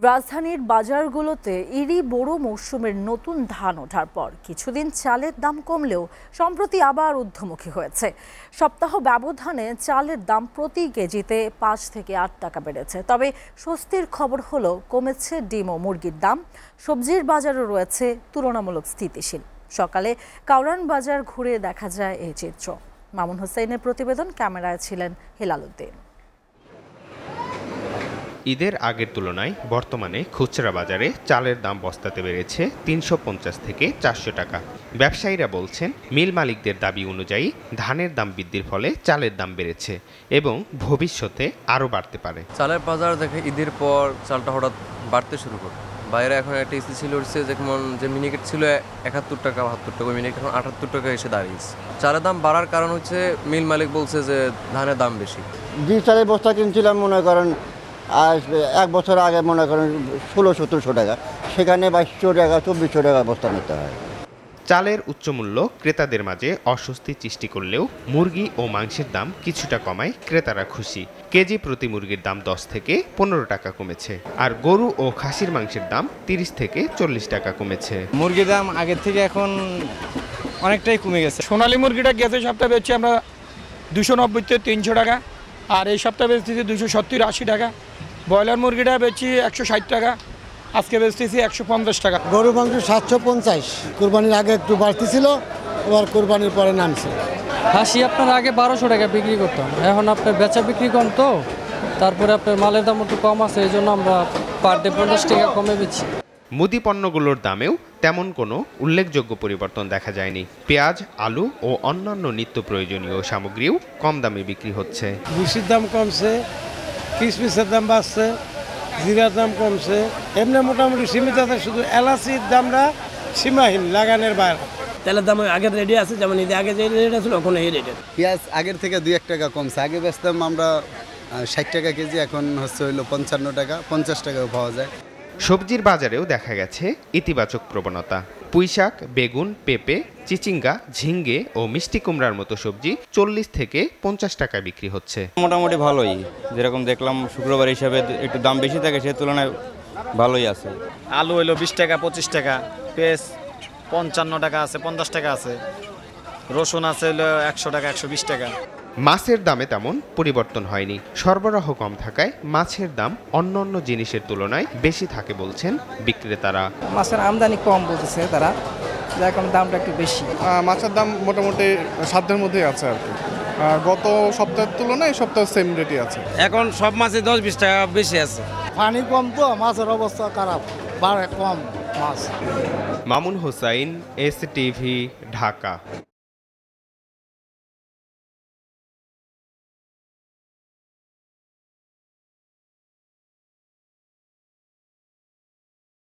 রাজধানীর বাজারগুলোতে এরই বড় মৌসুমের নতুন ধান ওঠার পর কিছুদিন চালের দাম কমলেও সম্প্রতি আবার ঊর্ধ্বমুখী হয়েছে। সপ্তাহ ব্যবধানে চালের দাম প্রতি কেজিতে 5 থেকে 8 টাকা বেড়েছে। তবে স্বস্তির খবর হলো কমেছে ডিম ও মুরগির দাম। সবজির বাজারও রয়েছে তুলনামূলক স্থিতিশীল। সকালে কাউরান বাজার ঘুরে দেখা যায় এই চিত্র। মামুন হোসেনের প্রতিবেদন, ক্যামেরায় ছিলেন হেলাল উদ্দিন। ঈদের আগের তুলনায় বর্তমানে খুচরা বাজারে চালের দাম বস্তাতে বেড়েছে 350 থেকে 400 টাকা। ব্যবসায়ীরা বলছেন, মিল মালিকদের দাবি অনুযায়ী ধানের দাম বৃদ্ধির ফলে চালের দাম বেড়েছে এবং ভবিষ্যতে আরও বাড়তে পারে। চালের বাজার দেখে ঈদের পর চালটা হঠাৎ বাড়তে শুরু করে। বাইরে এখন একটা স্থিতিশীল উঠছে, যেমন যে মিনিকেট ছিল 71 টাকা 72 টাকা, মিনিকেট এখন 78 টাকা এসে দাঁড়িয়েছে। চালের দাম বাড়ার কারণ হচ্ছে মিল মালিক বলছে যে ধানের দাম বেশি। যে চালের বস্তা কিনছিলাম মনে করেন আজ 1 বছর আগে মনে করেন 1600-1700 টাকা, সেখানে 2200 টাকা 2400 টাকা বস্তা নিতে হয়। চালের উচ্চমূল্য ক্রেতাদের মাঝে অস্বস্তি সৃষ্টি করলেও মুরগি ও মাংসের দাম কিছুটা কমায় ক্রেতারা খুশি। কেজি প্রতি মুরগির দাম 10 থেকে 15 টাকা কমেছে, আর গরু ও খাসির মাংসের দাম 30 থেকে 40 টাকা কমেছে। মুরগির দাম আগের থেকে এখন অনেকটাই কমে গেছে। সোনালী মুরগিটা গেছে সপ্তাহে বেচছি আমরা 290 থেকে 300 টাকা, আর এই সপ্তাহে বেচতেছি 270-80 টাকা। ব্রয়লার মুরগিটা বেচছি 160 টাকা, আজকে বেচতেছি 150 টাকা। গরু মাংস 750, কোরবানির আগে একটু বাড়তি ছিল, এবার কোরবানির পরে নামছে। খাসি আপনার আগে 1200 টাকা বিক্রি করতাম, এখন আপনার বেচা বিক্রি কম, তো তারপরে আপনার মালের দাম একটু কম আছে, এই জন্য আমরা পার ডে 50 টাকা কমে বেচি। মুদি পণ্যগুলোর দামেও তেমন কোনো উল্লেখযোগ্য পরিবর্তন দেখা যায়নি। পেঁয়াজ, আলু ও অন্যান্য নিত্য প্রয়োজনীয় সামগ্রীও কম দামে বিক্রি হচ্ছে। ভুসির দাম কমছে, কিশমিশের দাম বাড়ছে, জিরার দাম কমছে, এমনি মোটামুটি সীমিত আছে। শুধু এলাচির দামটা সীমাহীন, লাগানের বাইরে। তেলের দাম আগের রেডি আছে, যেমন ঈদে আগে যে রেট ছিল এখন এই রেটে। পেঁয়াজ আগের থেকে 2-1 টাকা কমছে। আগে বেচতাম আমরা 60 টাকা কেজি, এখন হচ্ছে হইলো 55 টাকা, 50 টাকাও পাওয়া যায়। সবজির বাজারেও দেখা গেছে ইতিবাচক প্রবণতা। পুঁইশাক, বেগুন, পেঁপে, চিচিঙ্গা, ঝিঙ্গে ও মিষ্টি কুমড়ার মতো সবজি 40 থেকে 50 টাকা বিক্রি হচ্ছে। মোটামুটি ভালোই, যেরকম দেখলাম শুক্রবার হিসাবে একটু দাম বেশি থাকে, সে তুলনায় ভালোই আছে। আলু হইলো 20 টাকা 25 টাকা, পেঁয়াজ 55 টাকা আছে, 50 টাকা আছে, রসুন আছে হইলো 100 টাকা 120 টাকা। মাছের দামে তেমন পরিবর্তন হয়নি। সরবরাহ কম থাকায় মাছের দাম অন্যান্য জিনিসের তুলনায় বেশি থাকে বলছেন বিক্রেতারা। মাছের আমদানি কম বলতেছে তারা, যার কারণে দামটা একটু বেশি। মাছের দাম মোটামুটি সাধ্যের মধ্যেই আছে আর কি। গত সপ্তাহের তুলনায় এই সপ্তাহ সেম রেটই আছে। এখন সব মাছে 10-20 টাকা বেশি আছে। পানি কম তো মাছের অবস্থা খারাপ, বাড়ে কম মাছ। মামুন হোসাইন, এসটিভি, ঢাকা।